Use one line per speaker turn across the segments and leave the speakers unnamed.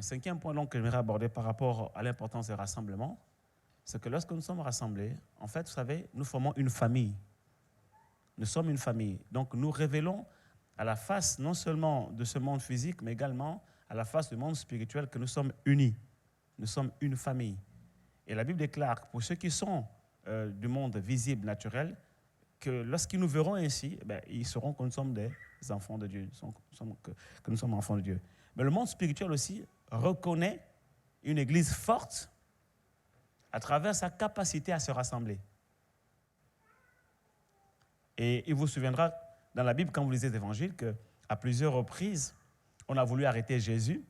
cinquième point donc, que j'aimerais aborder par rapport à l'importance des rassemblements, c'est que lorsque nous sommes rassemblés, en fait, vous savez, nous formons une famille. Nous sommes une famille. Donc, nous révélons à la face non seulement de ce monde physique, mais également à la face du monde spirituel que nous sommes unis. Nous sommes une famille. Et la Bible déclare que pour ceux qui sont du monde visible, naturel, que lorsqu'ils nous verront ainsi, ils sauront que nous sommes des enfants de Dieu, que nous sommes enfants de Dieu. Mais le monde spirituel aussi reconnaît une église forte à travers sa capacité à se rassembler. Et il vous souviendra dans la Bible, quand vous lisez les évangiles, qu'à plusieurs reprises, on a voulu arrêter Jésus,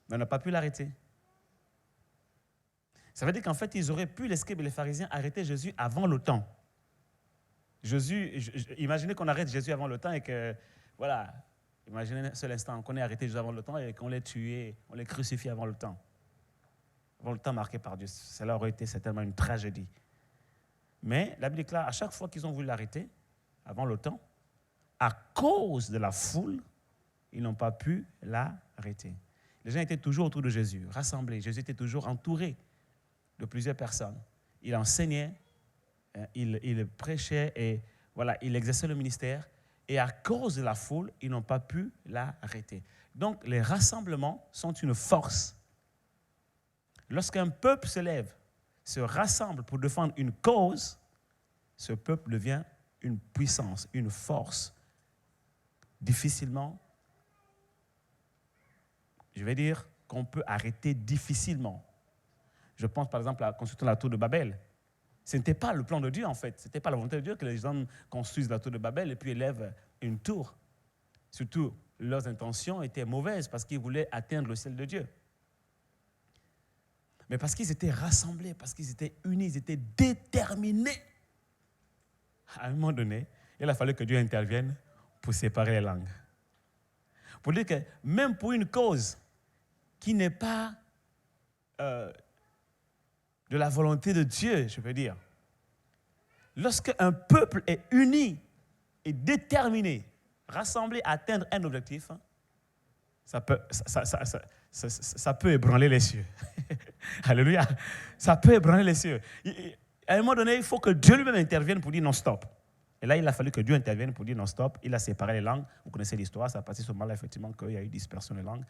mais on n'a pas pu l'arrêter. Ça veut dire qu'en fait, ils auraient pu, les scribes et les pharisiens, arrêter Jésus avant le temps. Imaginez qu'on arrête Jésus avant le temps et que, voilà, imaginez un seul instant qu'on ait arrêté Jésus avant le temps et qu'on l'ait tué, on l'ait crucifié avant le temps. Avant le temps marqué par Dieu. Cela aurait été certainement une tragédie. Mais la Bible déclare, à chaque fois qu'ils ont voulu l'arrêter, avant le temps, à cause de la foule, ils n'ont pas pu l'arrêter. Les gens étaient toujours autour de Jésus, rassemblés. Jésus était toujours entouré de plusieurs personnes. Il enseignait, il prêchait et voilà, il exerçait le ministère. Et à cause de la foule, ils n'ont pas pu l'arrêter. Donc, les rassemblements sont une force. Lorsqu'un peuple se lève, se rassemble pour défendre une cause, ce peuple devient une puissance, une force. Difficilement, je vais dire qu'on peut arrêter difficilement. Je pense par exemple à la construction de la tour de Babel. Ce n'était pas le plan de Dieu en fait. Ce n'était pas la volonté de Dieu que les hommes construisent la tour de Babel et puis élèvent une tour. Surtout, leurs intentions étaient mauvaises parce qu'ils voulaient atteindre le ciel de Dieu. Mais parce qu'ils étaient rassemblés, parce qu'ils étaient unis, ils étaient déterminés. À un moment donné, il a fallu que Dieu intervienne pour séparer les langues. Pour dire que même pour une cause qui n'est pas de la volonté de Dieu, je veux dire, lorsque un peuple est uni et déterminé, rassemblé à atteindre un objectif, ça peut ébranler les cieux. Alléluia. Ça peut ébranler les cieux. À un moment donné, il faut que Dieu lui-même intervienne pour dire non, stop. Et là, il a fallu que Dieu intervienne pour dire non, stop. Il a séparé les langues. Vous connaissez l'histoire, ça a passé ce moment-là, effectivement, qu'il y a eu dispersion des langues.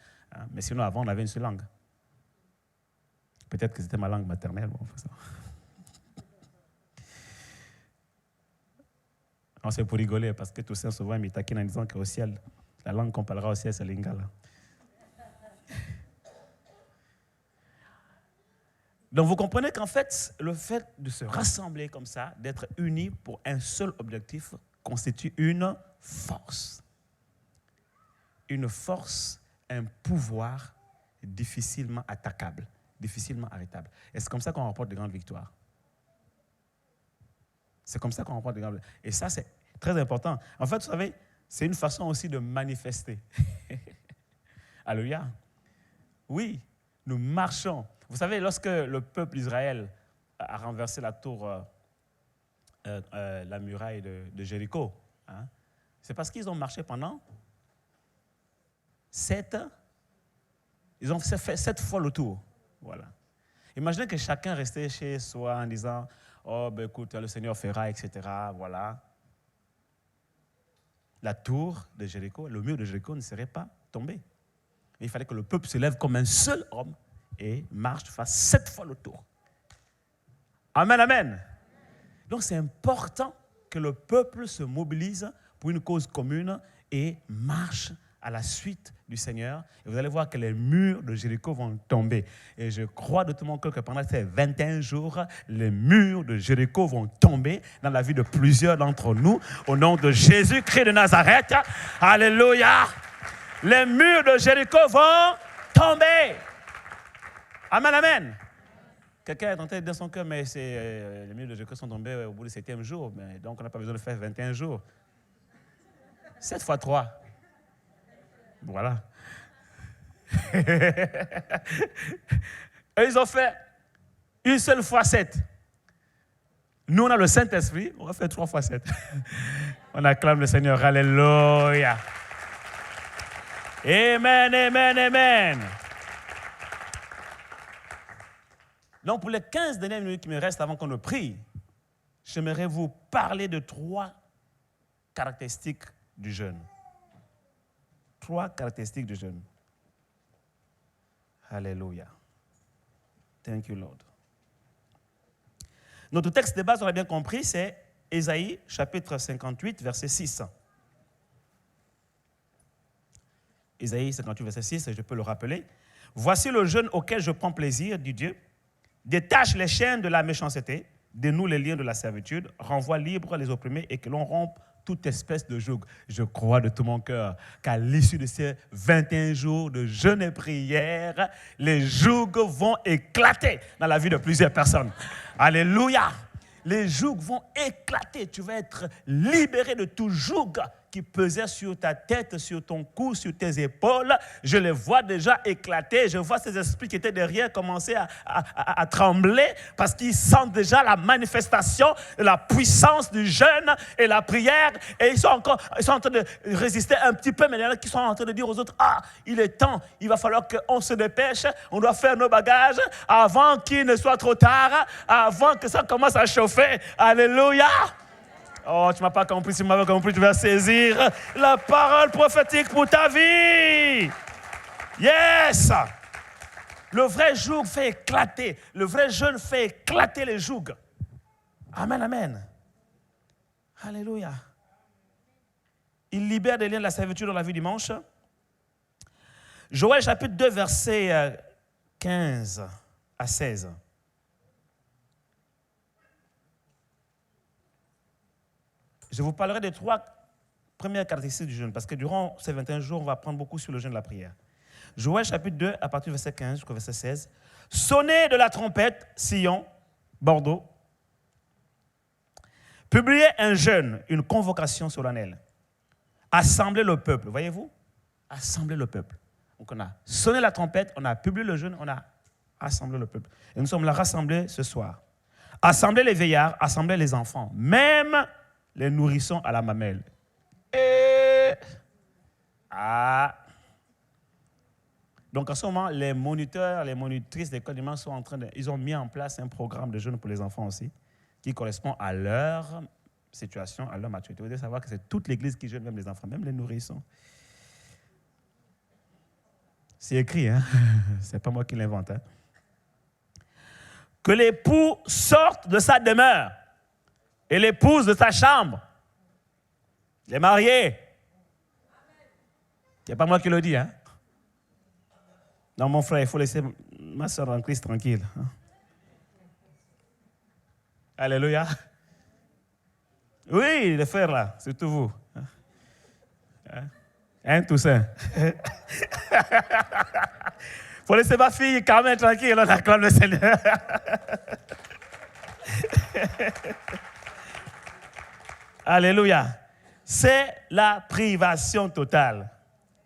Mais sinon, avant, on avait une seule langue. Peut-être que c'était ma langue maternelle. Bon, ça. Non, c'est pour rigoler, parce que Toussaint souvent me taquine en disant qu'au ciel, la langue qu'on parlera au ciel, c'est l'ingala. Donc vous comprenez qu'en fait, le fait de se rassembler comme ça, d'être unis pour un seul objectif, constitue une force. Une force, un pouvoir difficilement attaquable, difficilement arrêtable. Et c'est comme ça qu'on remporte de grandes victoires. C'est comme ça qu'on remporte de grandes victoires. Et ça, c'est très important. En fait, vous savez, c'est une façon aussi de manifester. Alléluia. Oui, nous marchons. Vous savez, lorsque le peuple d'Israël a renversé la tour, la muraille de Jéricho, c'est parce qu'ils ont marché pendant 7 ans. Ils ont fait 7 fois le tour. Voilà. Imaginez que chacun restait chez soi en disant « Oh, ben écoute, le Seigneur fera, etc. » Voilà. La tour de Jéricho, le mur de Jéricho ne serait pas tombé. Il fallait que le peuple se lève comme un seul homme et marche, fasse 7 fois le tour. Amen, amen. Donc c'est important que le peuple se mobilise pour une cause commune et marche à la suite du Seigneur. Et vous allez voir que les murs de Jéricho vont tomber. Et je crois de tout mon cœur que pendant ces 21 jours, les murs de Jéricho vont tomber dans la vie de plusieurs d'entre nous. Au nom de Jésus-Christ de Nazareth. Alléluia. Les murs de Jéricho vont tomber. Amen, amen. Quelqu'un est tenté de dire son cœur, mais les murs de Jéricho sont tombés au bout du 7e jour. Mais donc, on n'a pas besoin de faire 21 jours. 7 fois 3. Voilà. Et ils ont fait une seule fois 7. Nous, on a le Saint-Esprit, on va faire 3 fois 7. On acclame le Seigneur. Alléluia. Amen, amen, amen. Donc, pour les 15 dernières minutes qui me restent avant qu'on ne prie, j'aimerais vous parler de 3 caractéristiques du jeûne. 3 caractéristiques du jeûne. Alléluia. Thank you, Lord. Notre texte de base, on l'a bien compris, c'est Ésaïe, chapitre 58, verset 6. Ésaïe 58, verset 6, je peux le rappeler. « Voici le jeûne auquel je prends plaisir, dit Dieu. Détache les chaînes de la méchanceté, dénoue les liens de la servitude, renvoie libre les opprimés et que l'on rompe toute espèce de joug. » Je crois de tout mon cœur qu'à l'issue de ces 21 jours de jeûne et prière, les jougs vont éclater dans la vie de plusieurs personnes. Alléluia! Les jougs vont éclater. Tu vas être libéré de tout joug qui pesait sur ta tête, sur ton cou, sur tes épaules. Je les vois déjà éclater. Je vois ces esprits qui étaient derrière commencer à trembler parce qu'ils sentent déjà la manifestation de la puissance du jeûne et la prière. Et ils sont en train de résister un petit peu, mais il y en a qui sont en train de dire aux autres, ah, il est temps, il va falloir qu'on se dépêche, on doit faire nos bagages avant qu'il ne soit trop tard, avant que ça commence à chauffer. Alléluia! Oh, tu ne m'as pas compris. Si tu m'avais compris, tu vas saisir la parole prophétique pour ta vie. Yes! Le vrai joug fait éclater. Le vrai jeûne fait éclater les jougs. Amen, amen. Alléluia. Il libère des liens de la servitude dans la vie du dimanche. Joël chapitre 2, versets 15 à 16. Je vous parlerai des 3 premières caractéristiques du jeûne, parce que durant ces 21 jours, on va apprendre beaucoup sur le jeûne de la prière. Joël chapitre 2, à partir du verset 15 jusqu'au verset 16. « Sonnez de la trompette, Sion, Bordeaux. Publiez un jeûne, une convocation solennelle. Assemblez le peuple. » Voyez-vous? Assembler le peuple. Donc on a sonné la trompette, on a publié le jeûne, on a assemblé le peuple. Et nous sommes là rassemblés ce soir. Assemblez les veillards, assemblez les enfants, même les nourrissons à la mamelle. Donc en ce moment, les moniteurs, les monitrices des écoles dimanche sont en train ils ont mis en place un programme de jeûne pour les enfants aussi, qui correspond à leur situation, à leur maturité. Vous devez savoir que c'est toute l'église qui jeûne, même les enfants, même les nourrissons. C'est écrit, hein? C'est pas moi qui l'invente. Hein? Que l'époux sorte de sa demeure et l'épouse de sa chambre. Les mariés. Ce n'est pas moi qui le dis. Hein? Non, mon frère, il faut laisser ma soeur en Christ tranquille. Hein? Alléluia. Oui, les frères là, surtout vous. Hein, Toussaint? Il faut laisser ma fille Carmen tranquille, on acclame le Seigneur. Alléluia. C'est la privation totale.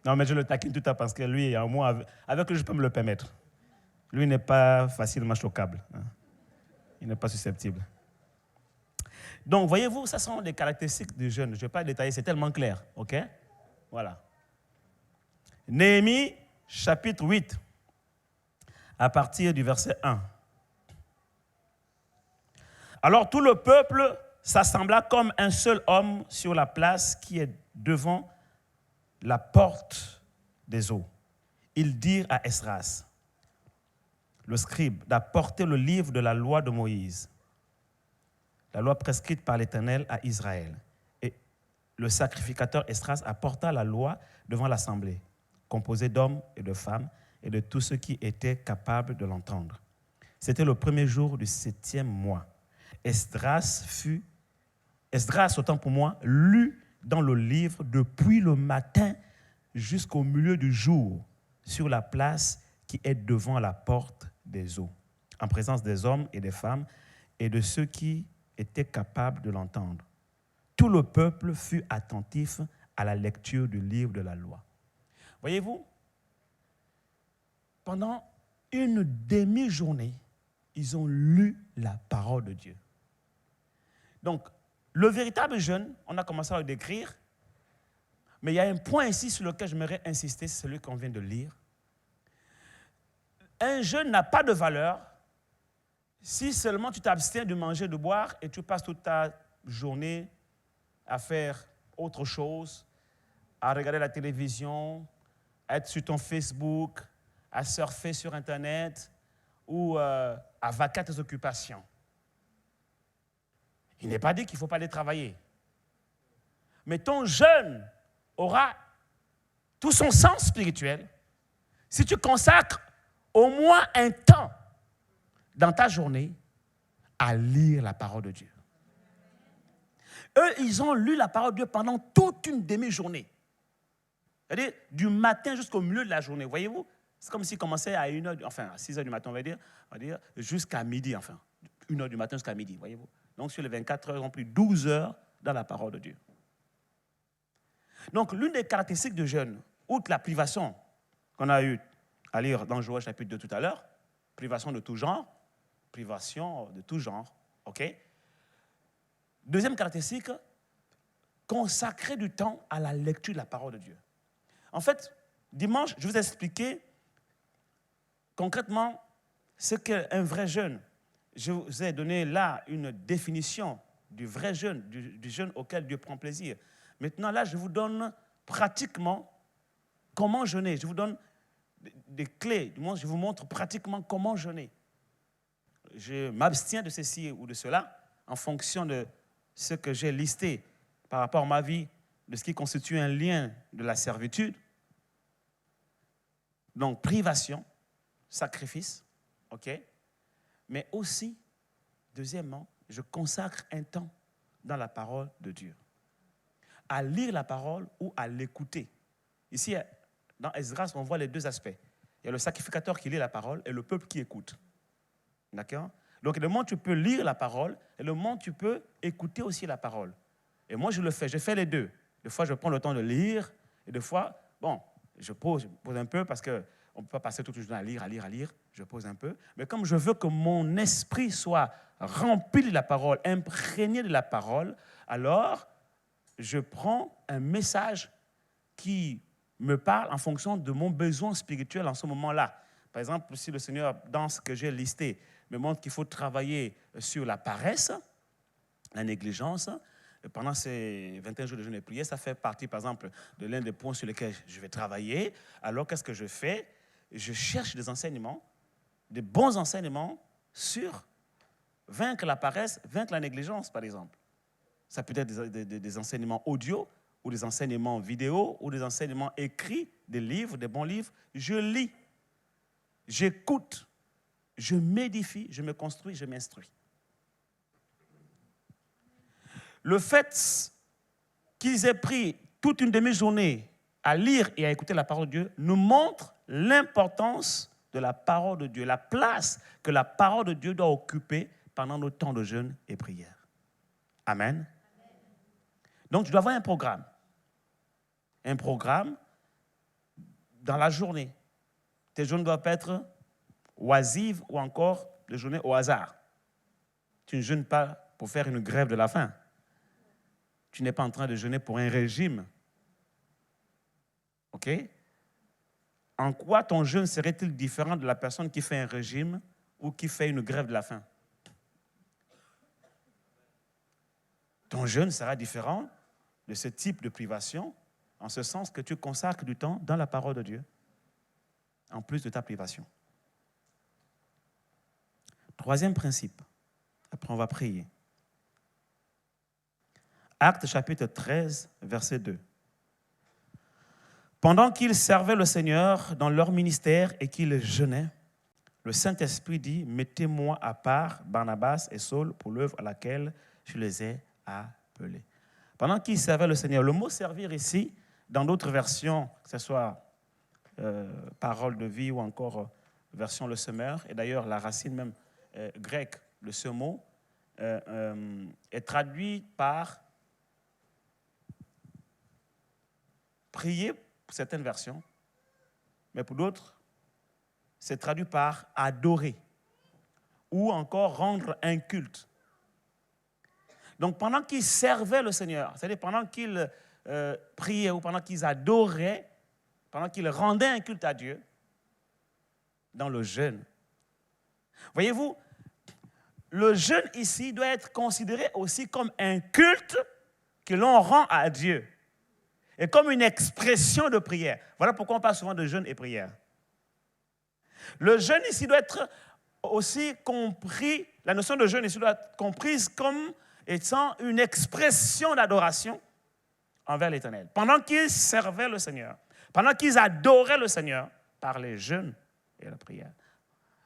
Non, mais je le taquine tout à parce que lui, en moi, avec lui, je peux me le permettre. Lui n'est pas facilement choquable. Hein. Il n'est pas susceptible. Donc, voyez-vous, ça sont des caractéristiques du jeûne. Je ne vais pas détailler, c'est tellement clair. OK? Voilà. Néhémie, chapitre 8, à partir du verset 1. Alors, tout le peuple s'assembla comme un seul homme sur la place qui est devant la porte des eaux. Ils dirent à Esdras, le scribe, d'apporter le livre de la loi de Moïse, la loi prescrite par l'Éternel à Israël. Et le sacrificateur Esdras apporta la loi devant l'assemblée, composée d'hommes et de femmes et de tous ceux qui étaient capables de l'entendre. C'était le premier jour du 7e mois. Esdras, autant pour moi, lut dans le livre depuis le matin jusqu'au milieu du jour sur la place qui est devant la porte des eaux, en présence des hommes et des femmes et de ceux qui étaient capables de l'entendre. Tout le peuple fut attentif à la lecture du livre de la loi. Voyez-vous, pendant une demi-journée, ils ont lu la parole de Dieu. Donc, le véritable jeûne, on a commencé à le décrire, mais il y a un point ici sur lequel j'aimerais insister, c'est celui qu'on vient de lire. Un jeûne n'a pas de valeur Si seulement tu t'abstiens de manger, de boire, et tu passes toute ta journée à faire autre chose, à regarder la télévision, à être sur ton Facebook, à surfer sur Internet ou à vaquer à tes occupations. Il n'est pas dit qu'il ne faut pas aller travailler. Mais ton jeûne aura tout son sens spirituel si tu consacres au moins un temps dans ta journée à lire la parole de Dieu. Eux, ils ont lu la parole de Dieu pendant toute une demi-journée. C'est-à-dire du matin jusqu'au milieu de la journée. Voyez-vous? C'est comme s'ils commençaient à 1h, enfin à 6h du matin, on va dire jusqu'à midi, enfin. 1h du matin jusqu'à midi, voyez-vous? Donc sur les 24 heures, ils ont pris 12 heures dans la parole de Dieu. Donc l'une des caractéristiques du jeûne, outre la privation qu'on a eu à lire dans Joël chapitre 2 tout à l'heure, privation de tout genre, ok? Deuxième caractéristique, consacrer du temps à la lecture de la parole de Dieu. En fait, dimanche, je vous ai expliqué concrètement ce qu'est un vrai jeûne. Je vous ai donné là une définition du vrai jeûne, du jeûne auquel Dieu prend plaisir. Maintenant, là, je vous donne pratiquement comment jeûner. Je vous donne des clés. Je vous montre pratiquement comment jeûner. Je m'abstiens de ceci ou de cela en fonction de ce que j'ai listé par rapport à ma vie, de ce qui constitue un lien de la servitude. Donc, privation, sacrifice, ok? Mais aussi, deuxièmement, je consacre un temps dans la parole de Dieu. À lire la parole ou à l'écouter. Ici, dans Esdras, on voit les deux aspects. Il y a le sacrificateur qui lit la parole et le peuple qui écoute. D'accord? Donc, le moment où tu peux lire la parole et le moment où tu peux écouter aussi la parole. Et moi, je le fais. Je fais les deux. Des fois, je prends le temps de lire et des fois, je pose un peu parce qu'on ne peut pas passer toute la journée à lire. Je pose un peu. Mais comme je veux que mon esprit soit rempli de la parole, imprégné de la parole, alors je prends un message qui me parle en fonction de mon besoin spirituel en ce moment-là. Par exemple, si le Seigneur, dans ce que j'ai listé, me montre qu'il faut travailler sur la paresse, la négligence, pendant ces 21 jours de jeûne et prière, ça fait partie, par exemple, de l'un des points sur lesquels je vais travailler. Alors, qu'est-ce que je fais? Je cherche des enseignements, des bons enseignements sur vaincre la paresse, vaincre la négligence, par exemple. Ça peut être des enseignements audio, ou des enseignements vidéo, ou des enseignements écrits, des livres, des bons livres. Je lis, j'écoute, je m'édifie, je me construis, je m'instruis. Le fait qu'ils aient pris toute une demi-journée à lire et à écouter la parole de Dieu nous montre l'importance de la parole de Dieu, la place que la parole de Dieu doit occuper pendant nos temps de jeûne et prière. Amen. Donc, tu dois avoir un programme. Un programme dans la journée. Tes journées doivent être oisives ou encore des journées au hasard. Tu ne jeûnes pas pour faire une grève de la faim. Tu n'es pas en train de jeûner pour un régime. OK? En quoi ton jeûne serait-il différent de la personne qui fait un régime ou qui fait une grève de la faim? Ton jeûne sera différent de ce type de privation, en ce sens que tu consacres du temps dans la parole de Dieu, en plus de ta privation. Troisième principe. Après, on va prier. Actes chapitre 13, verset 2. Pendant qu'ils servaient le Seigneur dans leur ministère et qu'ils jeûnaient, le Saint-Esprit dit, mettez-moi à part Barnabas et Saul pour l'œuvre à laquelle je les ai appelés. Pendant qu'ils servaient le Seigneur, le mot servir ici, dans d'autres versions, que ce soit parole de vie ou encore version le semeur, et d'ailleurs la racine même grecque de ce mot est traduit par prier pour certaines versions, mais pour d'autres, c'est traduit par adorer ou encore rendre un culte. Donc pendant qu'ils servaient le Seigneur, c'est-à-dire pendant qu'ils priaient ou pendant qu'ils adoraient, pendant qu'ils rendaient un culte à Dieu, dans le jeûne. Voyez-vous, le jeûne ici doit être considéré aussi comme un culte que l'on rend à Dieu et comme une expression de prière. Voilà pourquoi on parle souvent de jeûne et prière. Le jeûne ici doit être aussi compris, la notion de jeûne ici doit être comprise comme étant une expression d'adoration envers l'Éternel. Pendant qu'ils servaient le Seigneur, pendant qu'ils adoraient le Seigneur par les jeûnes et la prière,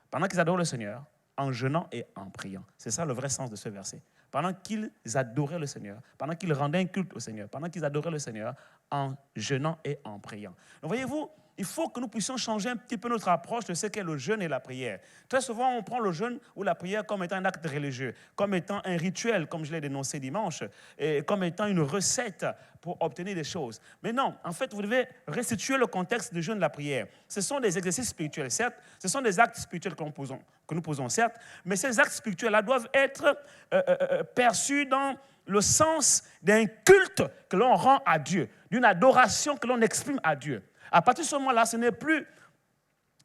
pendant qu'ils adoraient le Seigneur en jeûnant et en priant. C'est ça le vrai sens de ce verset. Pendant qu'ils adoraient le Seigneur, pendant qu'ils rendaient un culte au Seigneur, pendant qu'ils adoraient le Seigneur en jeûnant et en priant. Donc voyez-vous, il faut que nous puissions changer un petit peu notre approche de ce qu'est le jeûne et la prière. Très souvent, on prend le jeûne ou la prière comme étant un acte religieux, comme étant un rituel, comme je l'ai dénoncé dimanche, et comme étant une recette pour obtenir des choses. Mais non, en fait, vous devez restituer le contexte du jeûne et de la prière. Ce sont des exercices spirituels, certes, ce sont des actes spirituels que nous posons, certes, mais ces actes spirituels-là doivent être perçus dans le sens d'un culte que l'on rend à Dieu, d'une adoration que l'on exprime à Dieu. À partir de ce moment-là, ce n'est plus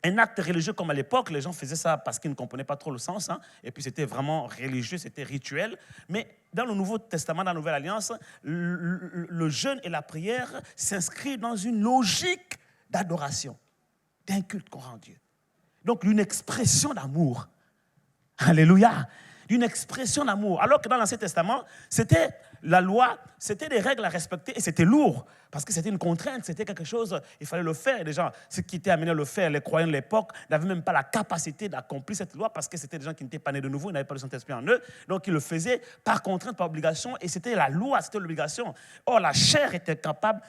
un acte religieux comme à l'époque. Les gens faisaient ça parce qu'ils ne comprenaient pas trop le sens. Et puis c'était vraiment religieux, c'était rituel. Mais dans le Nouveau Testament, dans la Nouvelle Alliance, le jeûne et la prière s'inscrivent dans une logique d'adoration, d'un culte qu'on rend Dieu. Donc une expression d'amour. Alléluia. Une expression d'amour. Alors que dans l'Ancien Testament, c'était la loi, c'était des règles à respecter et c'était lourd parce que c'était une contrainte, c'était quelque chose, il fallait le faire. Et les gens, ceux qui étaient amenés à le faire, les croyants de l'époque, n'avaient même pas la capacité d'accomplir cette loi parce que c'était des gens qui n'étaient pas nés de nouveau, ils n'avaient pas le Saint-Esprit en eux. Donc ils le faisaient par contrainte, par obligation et c'était la loi, c'était l'obligation. Or, la chair était incapable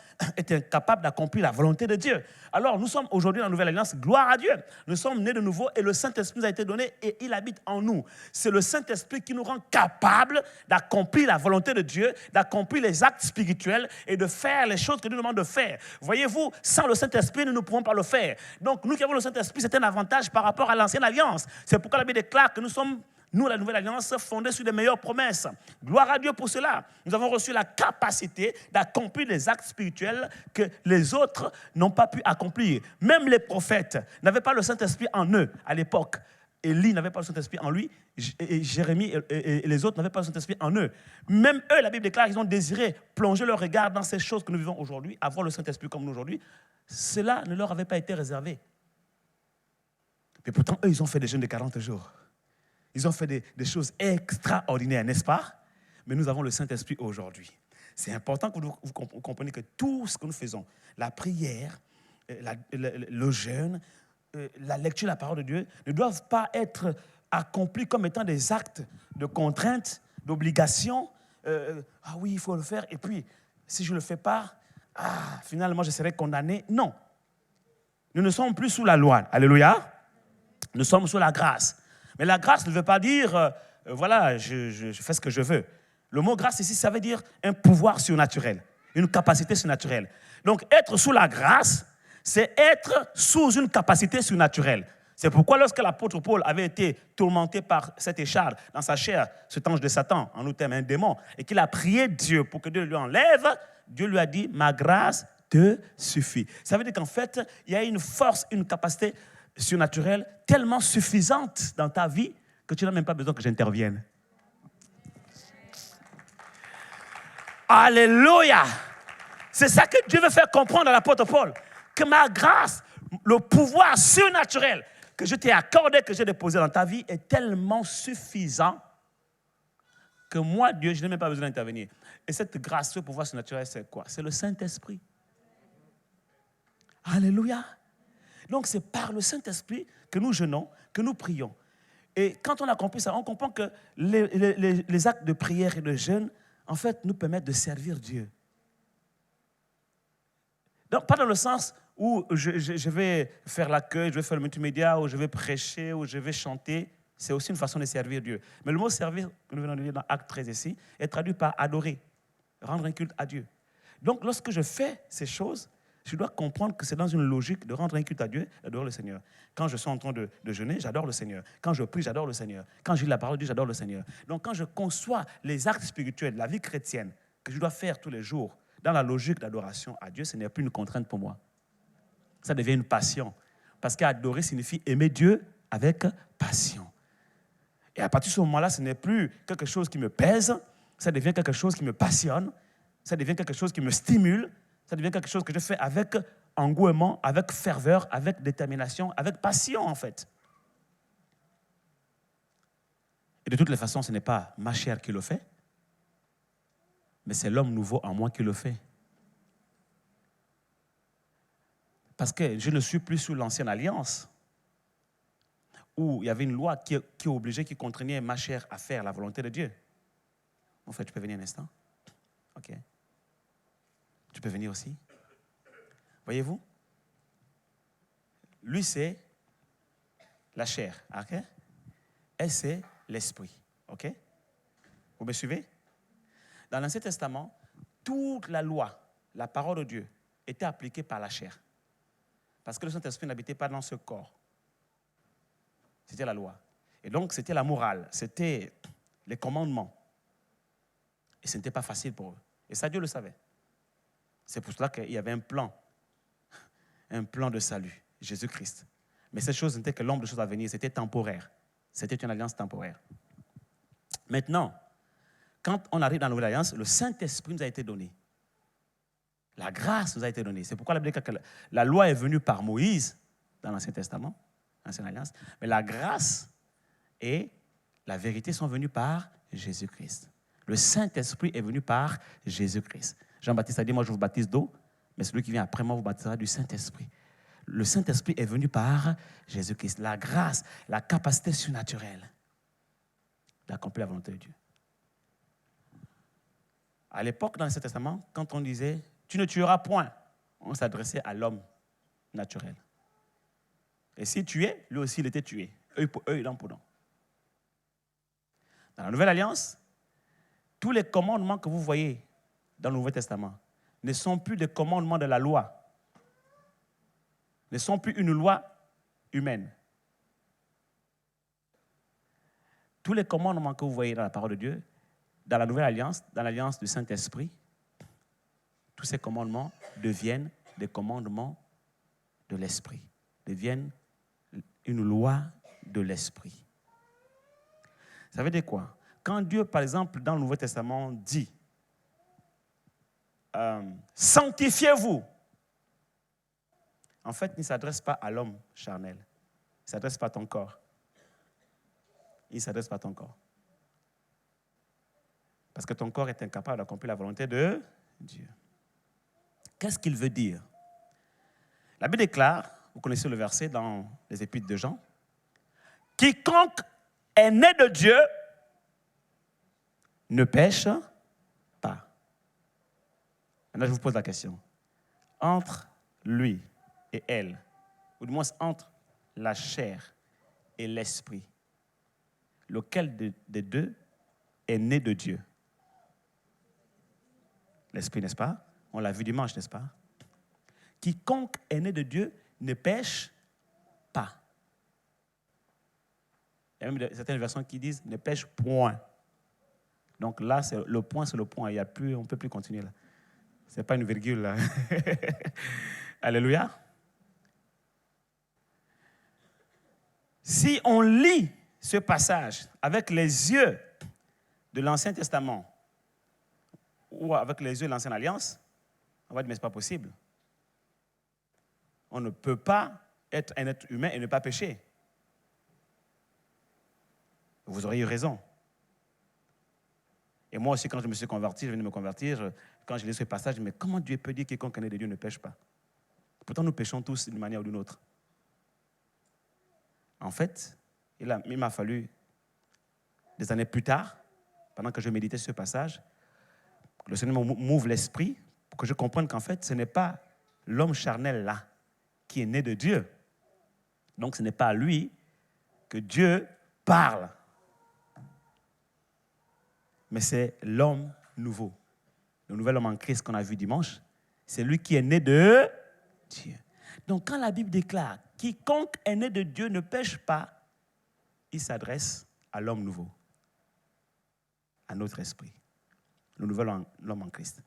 d'accomplir la volonté de Dieu. Alors, nous sommes aujourd'hui dans la Nouvelle Alliance, gloire à Dieu. Nous sommes nés de nouveau et le Saint-Esprit nous a été donné et il habite en nous. C'est le Saint-Esprit qui nous rend capables d'accomplir la volonté de Dieu, d'accomplir les actes spirituels et de faire les choses que Dieu nous demande de faire. Voyez-vous, sans le Saint-Esprit, nous ne pouvons pas le faire. Donc, nous qui avons le Saint-Esprit, c'est un avantage par rapport à l'ancienne alliance. C'est pourquoi la Bible déclare que nous sommes, nous, la nouvelle alliance, fondée sur les meilleures promesses. Gloire à Dieu pour cela. Nous avons reçu la capacité d'accomplir les actes spirituels que les autres n'ont pas pu accomplir. Même les prophètes n'avaient pas le Saint-Esprit en eux à l'époque. Élie n'avait pas le Saint-Esprit en lui, et Jérémie et les autres n'avaient pas le Saint-Esprit en eux. Même eux, la Bible déclare qu'ils ont désiré plonger leur regard dans ces choses que nous vivons aujourd'hui, avoir le Saint-Esprit comme nous aujourd'hui. Cela ne leur avait pas été réservé. Mais pourtant, eux, ils ont fait des jeûnes de 40 jours. Ils ont fait des choses extraordinaires, n'est-ce pas? Mais nous avons le Saint-Esprit aujourd'hui. C'est important que vous compreniez que tout ce que nous faisons, la prière, le jeûne, la lecture de la parole de Dieu, ne doivent pas être accomplis comme étant des actes de contrainte, d'obligation. Ah oui, il faut le faire. Et puis, si je ne le fais pas, finalement, je serai condamné. Non. Nous ne sommes plus sous la loi. Alléluia. Nous sommes sous la grâce. Mais la grâce ne veut pas dire, voilà, je fais ce que je veux. Le mot grâce ici, ça veut dire un pouvoir surnaturel, une capacité surnaturelle. Donc, être sous la grâce, c'est être sous une capacité surnaturelle. C'est pourquoi lorsque l'apôtre Paul avait été tourmenté par cette écharde dans sa chair, cet ange de Satan, en nous termes un démon, et qu'il a prié Dieu pour que Dieu lui enlève, Dieu lui a dit « Ma grâce te suffit ». Ça veut dire qu'en fait, il y a une force, une capacité surnaturelle tellement suffisante dans ta vie que tu n'as même pas besoin que j'intervienne. Alléluia! C'est ça que Dieu veut faire comprendre à l'apôtre Paul. Que ma grâce, le pouvoir surnaturel que je t'ai accordé, que j'ai déposé dans ta vie est tellement suffisant que moi, Dieu, je n'ai même pas besoin d'intervenir. Et cette grâce, ce pouvoir surnaturel, c'est quoi? C'est le Saint-Esprit. Alléluia. Donc, c'est par le Saint-Esprit que nous jeûnons, que nous prions. Et quand on a compris ça, on comprend que les actes de prière et de jeûne, en fait, nous permettent de servir Dieu. Donc, pas dans le sens où je vais faire l'accueil, je vais faire le multimédia, ou je vais prêcher, ou je vais chanter. C'est aussi une façon de servir Dieu. Mais le mot servir, que nous venons de lire dans Acte 13 ici, est traduit par adorer, rendre un culte à Dieu. Donc, lorsque je fais ces choses, je dois comprendre que c'est dans une logique de rendre un culte à Dieu, d'adorer le Seigneur. Quand je suis en train de jeûner, j'adore le Seigneur. Quand je prie, j'adore le Seigneur. Quand je lis la parole de Dieu, j'adore le Seigneur. Donc, quand je conçois les actes spirituels, la vie chrétienne, que je dois faire tous les jours, dans la logique d'adoration à Dieu, ce n'est plus une contrainte pour moi. Ça devient une passion. Parce qu'adorer signifie aimer Dieu avec passion. Et à partir de ce moment-là, ce n'est plus quelque chose qui me pèse, ça devient quelque chose qui me passionne, ça devient quelque chose qui me stimule, ça devient quelque chose que je fais avec engouement, avec ferveur, avec détermination, avec passion en fait. Et de toutes les façons, ce n'est pas ma chair qui le fait, mais c'est l'homme nouveau en moi qui le fait. Parce que je ne suis plus sous l'ancienne alliance, où il y avait une loi qui obligeait, qui contraignait ma chair à faire la volonté de Dieu. En fait, tu peux venir un instant? OK. Tu peux venir aussi? Voyez-vous? Lui, c'est la chair, OK? Et c'est l'esprit, OK? Vous me suivez? Dans l'Ancien Testament, toute la loi, la parole de Dieu, était appliquée par la chair. Parce que le Saint-Esprit n'habitait pas dans ce corps. C'était la loi. Et donc, c'était la morale, c'était les commandements. Et ce n'était pas facile pour eux. Et ça, Dieu le savait. C'est pour cela qu'il y avait un plan de salut, Jésus-Christ. Mais cette chose n'était que l'ombre de choses à venir, c'était temporaire. C'était une alliance temporaire. Maintenant, quand on arrive dans la nouvelle alliance, le Saint-Esprit nous a été donné. La grâce nous a été donnée. C'est pourquoi la Bible dit que la loi est venue par Moïse dans l'Ancien Testament, l'Ancienne Alliance, mais la grâce et la vérité sont venues par Jésus-Christ. Le Saint-Esprit est venu par Jésus-Christ. Jean-Baptiste a dit, moi je vous baptise d'eau, mais celui qui vient après moi vous baptisera du Saint-Esprit. Le Saint-Esprit est venu par Jésus-Christ. La grâce, la capacité surnaturelle d'accomplir la volonté de Dieu. À l'époque, dans l'Ancien Testament, quand on disait « tu ne tueras point », on s'adressait à l'homme naturel. Et s'il tuait, lui aussi il était tué, œil pour œil, dent pour dent. Dans la Nouvelle Alliance, tous les commandements que vous voyez dans le Nouveau Testament ne sont plus des commandements de la loi, ne sont plus une loi humaine. Tous les commandements que vous voyez dans la parole de Dieu, dans la Nouvelle Alliance, dans l'Alliance du Saint-Esprit, tous ces commandements deviennent des commandements de l'Esprit, deviennent une loi de l'Esprit. Ça veut dire quoi? Quand Dieu, par exemple, dans le Nouveau Testament, dit « Sanctifiez-vous », en fait, il ne s'adresse pas à l'homme charnel. Il ne s'adresse pas à ton corps. Il ne s'adresse pas à ton corps. Parce que ton corps est incapable d'accomplir la volonté de Dieu. Qu'est-ce qu'il veut dire? La Bible déclare, vous connaissez le verset dans les Épîtres de Jean, « Quiconque est né de Dieu ne pêche pas. » Maintenant, je vous pose la question. Entre lui et elle, ou du moins entre la chair et l'esprit, lequel des deux est né de Dieu? L'esprit, n'est-ce pas? On l'a vu dimanche, n'est-ce pas? Quiconque est né de Dieu ne pêche pas. Il y a même certaines versions qui disent ne pêche point. Donc là, le point, c'est le point. On ne peut plus continuer là. Ce n'est pas une virgule là. Alléluia. Si on lit ce passage avec les yeux de l'Ancien Testament ou avec les yeux de l'Ancienne Alliance, on va dire mais ce n'est pas possible. On ne peut pas être un être humain et ne pas pécher. Vous auriez eu raison. Et moi aussi, quand je me suis converti, je venais de me convertir, quand je lis ce passage, je me dis, mais comment Dieu peut dire que quiconque est né de Dieu ne pêche pas? Pourtant, nous péchons tous d'une manière ou d'une autre. En fait, il m'a fallu des années plus tard, pendant que je méditais ce passage, que le Seigneur m'ouvre l'esprit pour que je comprenne qu'en fait, ce n'est pas l'homme charnel là qui est né de Dieu. Donc, ce n'est pas à lui que Dieu parle. Mais c'est l'homme nouveau. Le nouvel homme en Christ qu'on a vu dimanche, c'est lui qui est né de Dieu. Donc, quand la Bible déclare « Quiconque est né de Dieu ne pêche pas », il s'adresse à l'homme nouveau, à notre esprit, le nouvel homme en Christ.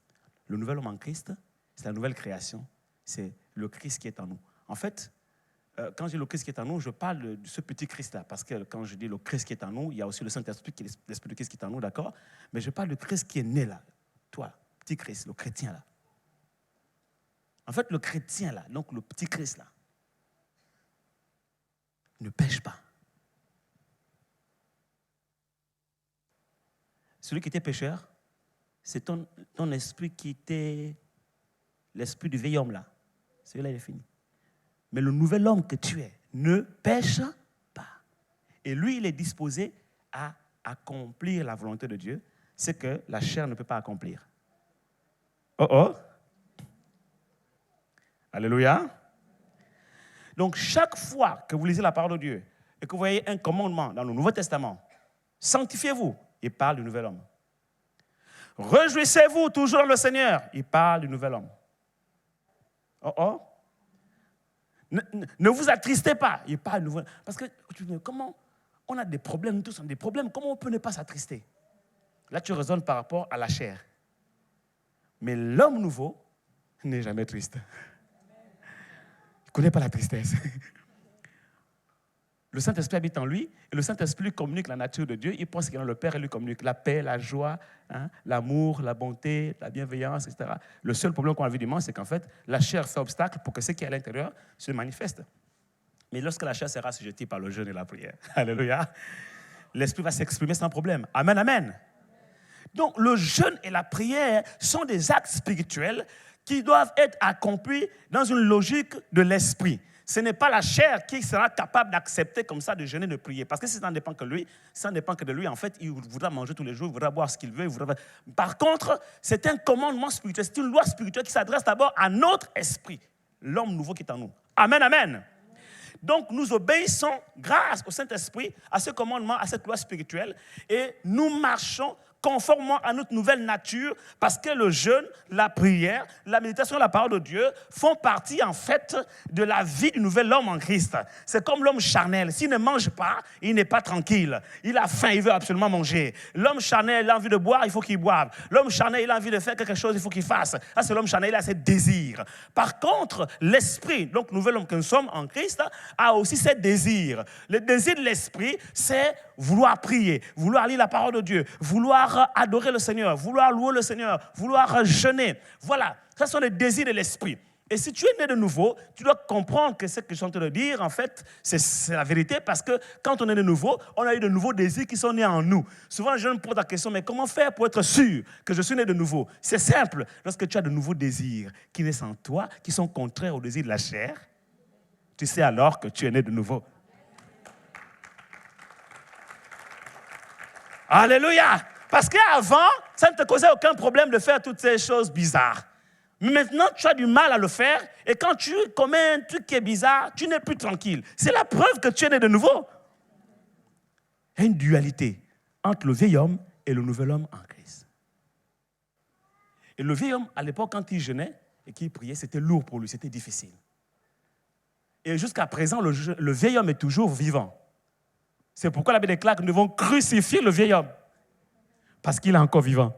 Le nouvel homme en Christ, c'est la nouvelle création, c'est le Christ qui est en nous. En fait, quand je dis le Christ qui est en nous, je parle de ce petit Christ-là. Parce que quand je dis le Christ qui est en nous, il y a aussi le Saint-Esprit qui est l'Esprit de Christ qui est en nous, d'accord? Mais je parle du Christ qui est né là. Toi, petit Christ, le chrétien là. En fait, le chrétien là, donc le petit Christ là, ne pêche pas. Celui qui était pécheur, c'est ton esprit qui était l'esprit du vieil homme là. Celui-là, il est fini. Mais le nouvel homme que tu es ne pêche pas. Et lui, il est disposé à accomplir la volonté de Dieu, ce que la chair ne peut pas accomplir. Oh oh. Alléluia. Donc, chaque fois que vous lisez la parole de Dieu et que vous voyez un commandement dans le Nouveau Testament, sanctifiez-vous, il parle du nouvel homme. Réjouissez-vous toujours dans le Seigneur, il parle du nouvel homme. Oh oh. Ne vous attristez pas, il parle du nouvel homme. Parce que, comment on a des problèmes, nous tous on a des problèmes, comment on peut ne pas s'attrister? Là, tu raisonnes par rapport à la chair. Mais l'homme nouveau n'est jamais triste. Il ne connaît pas la tristesse. Le Saint-Esprit habite en lui et le Saint-Esprit communique la nature de Dieu. Il pense qu'il est dans le Père et lui communique la paix, la joie, l'amour, la bonté, la bienveillance, etc. Le seul problème qu'on a vu dimanche, c'est qu'en fait, la chair fait obstacle pour que ce qui est à l'intérieur se manifeste. Mais lorsque la chair sera assujettie par le jeûne et la prière, alléluia, l'Esprit va s'exprimer sans problème. Amen, amen. Donc, le jeûne et la prière sont des actes spirituels qui doivent être accomplis dans une logique de l'esprit. Ce n'est pas la chair qui sera capable d'accepter comme ça de jeûner, de prier. Parce que si ça ne dépend que de lui, en fait, il voudra manger tous les jours, il voudra boire ce qu'il veut. Par contre, c'est un commandement spirituel, c'est une loi spirituelle qui s'adresse d'abord à notre esprit, l'homme nouveau qui est en nous. Amen, amen. Donc, nous obéissons grâce au Saint-Esprit à ce commandement, à cette loi spirituelle, et nous marchons conformément à notre nouvelle nature, parce que le jeûne, la prière, la méditation de la parole de Dieu font partie, en fait, de la vie du nouvel homme en Christ. C'est comme l'homme charnel. S'il ne mange pas, il n'est pas tranquille. Il a faim, il veut absolument manger. L'homme charnel, il a envie de boire, il faut qu'il boive. L'homme charnel, il a envie de faire quelque chose, il faut qu'il fasse. Ça, c'est l'homme charnel, il a ses désirs. Par contre, l'esprit, donc nouvel homme que nous sommes en Christ, a aussi ses désirs. Le désir de l'esprit, c'est vouloir prier, vouloir lire la parole de Dieu, vouloir adorer le Seigneur, vouloir louer le Seigneur, vouloir jeûner. Voilà, ce sont les désirs de l'esprit. Et si tu es né de nouveau, tu dois comprendre que ce que je suis en train de dire, en fait, c'est la vérité, parce que quand on est de nouveau, on a eu de nouveaux désirs qui sont nés en nous. Souvent, les gens me posent la question, mais comment faire pour être sûr que je suis né de nouveau? C'est simple. Lorsque tu as de nouveaux désirs qui naissent en toi, qui sont contraires aux désirs de la chair, tu sais alors que tu es né de nouveau. Alléluia! Parce qu'avant, ça ne te causait aucun problème de faire toutes ces choses bizarres. Mais maintenant, tu as du mal à le faire. Et quand tu commets un truc qui est bizarre, tu n'es plus tranquille. C'est la preuve que tu es né de nouveau. Il y a une dualité entre le vieil homme et le nouvel homme en Christ. Et le vieil homme, à l'époque, quand il jeûnait et qu'il priait, c'était lourd pour lui, c'était difficile. Et jusqu'à présent, le vieil homme est toujours vivant. C'est pourquoi la Bible déclare que nous devons crucifier le vieil homme. Parce qu'il est encore vivant.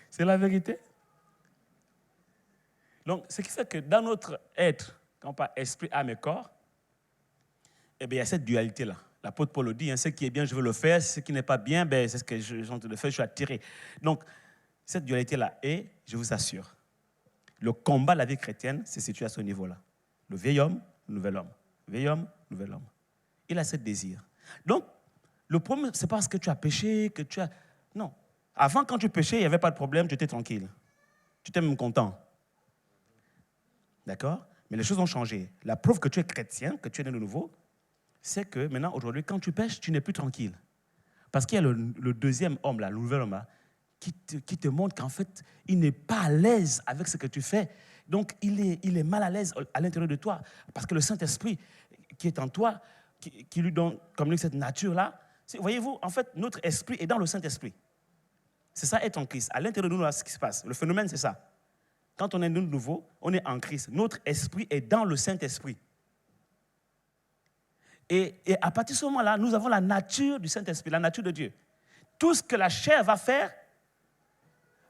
C'est la vérité. Donc, ce qui fait que dans notre être, quand on parle esprit, âme et corps, eh bien, il y a cette dualité-là. L'apôtre Paul le dit, ce qui est bien, je veux le faire. Ce qui n'est pas bien, c'est ce que je suis en train de faire, je suis attiré. Donc, cette dualité-là est, je vous assure, le combat de la vie chrétienne se situe à ce niveau-là. Le vieil homme, le nouvel homme. Vieil homme, nouvel homme. Il a ce désir. Donc, le problème, ce n'est pas parce que tu as péché, que tu as... Non. Avant, quand tu péchais, il n'y avait pas de problème, tu étais tranquille. Tu étais même content. D'accord? Mais les choses ont changé. La preuve que tu es chrétien, que tu es né de nouveau, c'est que maintenant, aujourd'hui, quand tu pêches, tu n'es plus tranquille. Parce qu'il y a le deuxième homme, là, le nouvel homme, là, qui te montre qu'en fait, il n'est pas à l'aise avec ce que tu fais. Donc, il est mal à l'aise à l'intérieur de toi. Parce que le Saint-Esprit qui est en toi, qui lui donne comme cette nature-là, voyez-vous, en fait, notre esprit est dans le Saint-Esprit. C'est ça, être en Christ. À l'intérieur de nous, là, ce qui se passe. Le phénomène, c'est ça. Quand on est de nouveau, on est en Christ. Notre esprit est dans le Saint-Esprit. Et à partir de ce moment-là, nous avons la nature du Saint-Esprit, la nature de Dieu. Tout ce que la chair va faire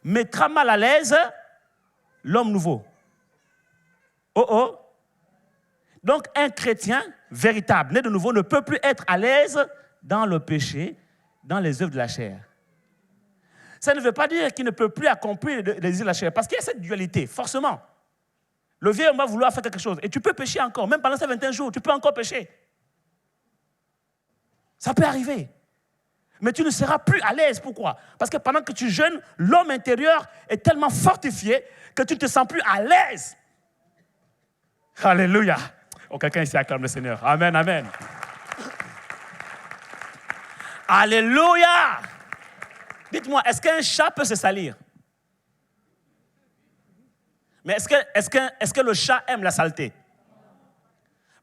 mettra mal à l'aise l'homme nouveau. Oh oh. Donc, un chrétien véritable, né de nouveau, ne peut plus être à l'aise dans le péché, dans les œuvres de la chair. Ça ne veut pas dire qu'il ne peut plus accomplir les désirs de la chair, parce qu'il y a cette dualité, forcément. Le vieil homme va vouloir faire quelque chose, et tu peux pécher encore, même pendant ces 21 jours, tu peux encore pécher. Ça peut arriver. Mais tu ne seras plus à l'aise. Pourquoi? Parce que pendant que tu jeûnes, l'homme intérieur est tellement fortifié que tu ne te sens plus à l'aise. Alléluia. Oh, quelqu'un ici acclame le Seigneur. Amen, amen. Alléluia. Dites-moi, est-ce qu'un chat peut se salir? Mais est-ce que le chat aime la saleté?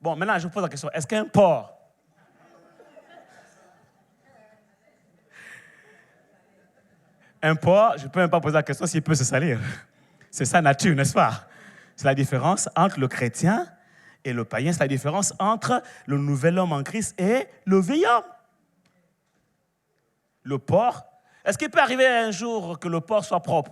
Bon, maintenant, je vous pose la question. Est-ce qu'un porc? Un porc, je ne peux même pas poser la question s'il peut se salir. C'est sa nature, n'est-ce pas? C'est la différence entre le chrétien et le païen. C'est la différence entre le nouvel homme en Christ et le vieil homme. Le porc, est-ce qu'il peut arriver un jour que le porc soit propre?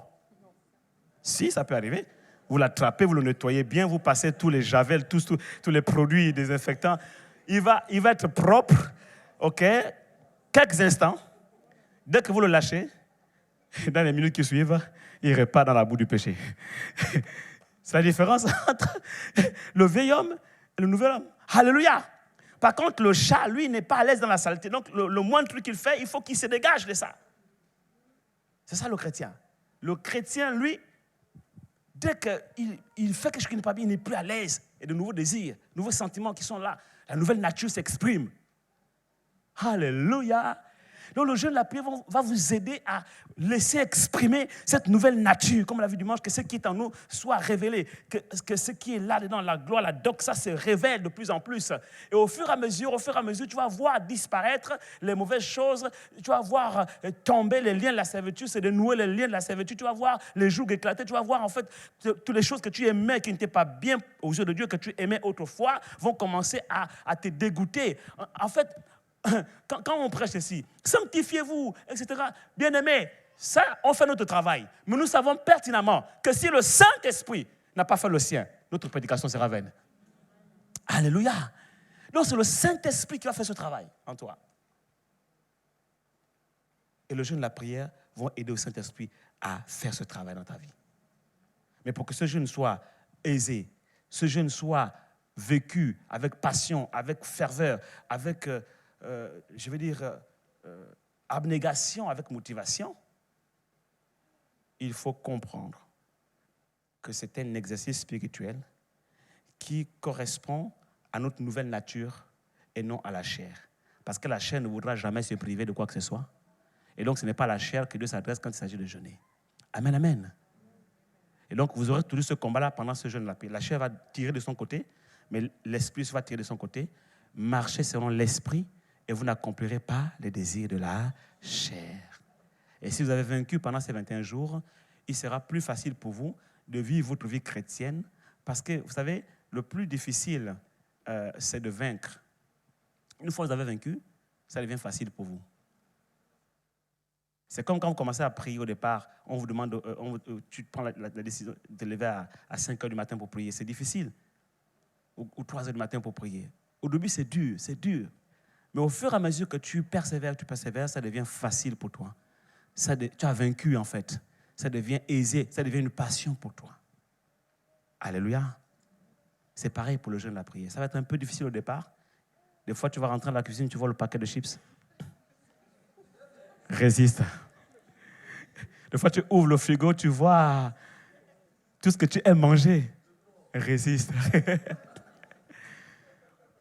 Si, ça peut arriver. Vous l'attrapez, vous le nettoyez bien, vous passez tous les javels, tous les produits désinfectants. Il va être propre, ok? Quelques instants. Dès que vous le lâchez, dans les minutes qui suivent, il repart dans la boue du péché. C'est la différence entre le vieil homme et le nouvel homme. Alléluia. Par contre, le chat, lui, n'est pas à l'aise dans la saleté. Donc, le moindre truc qu'il fait, il faut qu'il se dégage de ça. C'est ça le chrétien. Le chrétien, lui, dès qu'il fait quelque chose qui n'est pas bien, il n'est plus à l'aise. Il y a de nouveaux désirs, de nouveaux sentiments qui sont là. La nouvelle nature s'exprime. Alléluia. Donc le jeûne de la prière va vous aider à laisser exprimer cette nouvelle nature, comme on l'a vu dimanche, que ce qui est en nous soit révélé, que ce qui est là-dedans, la gloire, la doxa se révèle de plus en plus. Et au fur et à mesure, tu vas voir disparaître les mauvaises choses, tu vas voir tomber les liens de la servitude, c'est de nouer les liens de la servitude, tu vas voir les jougs éclater, tu vas voir en fait toutes les choses que tu aimais, qui n'étaient pas bien aux yeux de Dieu, que tu aimais autrefois, vont commencer à te dégoûter. En fait, quand on prêche ici, sanctifiez-vous, etc. Bien-aimés, ça, on fait notre travail. Mais nous savons pertinemment que si le Saint-Esprit n'a pas fait le sien, notre prédication sera vaine. Alléluia. Donc c'est le Saint-Esprit qui va faire ce travail en toi. Et le jeûne et la prière vont aider le Saint-Esprit à faire ce travail dans ta vie. Mais pour que ce jeûne soit aisé, ce jeûne soit vécu avec passion, avec ferveur, avec... abnégation avec motivation, il faut comprendre que c'est un exercice spirituel qui correspond à notre nouvelle nature et non à la chair. Parce que la chair ne voudra jamais se priver de quoi que ce soit. Et donc, ce n'est pas à la chair que Dieu s'adresse quand il s'agit de jeûner. Amen, amen. Et donc, vous aurez toujours ce combat-là pendant ce jeûne. La chair va tirer de son côté, mais l'esprit va tirer de son côté. Marchez selon l'esprit et vous n'accomplirez pas les désirs de la chair. Et si vous avez vaincu pendant ces 21 jours, il sera plus facile pour vous de vivre votre vie chrétienne parce que, vous savez, le plus difficile, c'est de vaincre. Une fois que vous avez vaincu, ça devient facile pour vous. C'est comme quand vous commencez à prier au départ, on vous demande, tu prends la décision de te lever à 5 heures du matin pour prier. C'est difficile. Ou 3 heures du matin pour prier. Au début, c'est dur. Mais au fur et à mesure que tu persévères, ça devient facile pour toi. Tu as vaincu, en fait. Ça devient aisé, ça devient une passion pour toi. Alléluia. C'est pareil pour le jeûne de la prière. Ça va être un peu difficile au départ. Des fois, tu vas rentrer dans la cuisine, tu vois le paquet de chips. Résiste. Des fois, tu ouvres le frigo, tu vois tout ce que tu aimes manger. Résiste.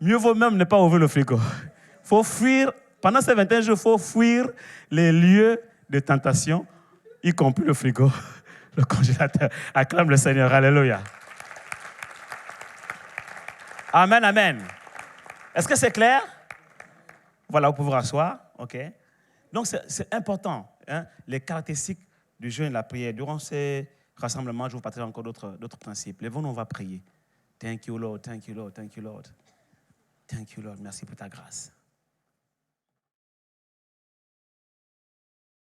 Mieux vaut même ne pas ouvrir le frigo. Il faut fuir, pendant ces 21 jours, il faut fuir les lieux de tentation, y compris le frigo, le congélateur. Acclame le Seigneur, alléluia. Amen, amen. Est-ce que c'est clair? Voilà, vous pouvez vous rasseoir, ok. Donc, c'est important, hein, les caractéristiques du jeûne et de la prière. Durant ces rassemblements, je vous partagerai encore d'autres principes. Lèvons-nous, on va prier. Thank you, Lord, thank you, Lord, thank you, Lord. Thank you, Lord. Merci pour ta grâce.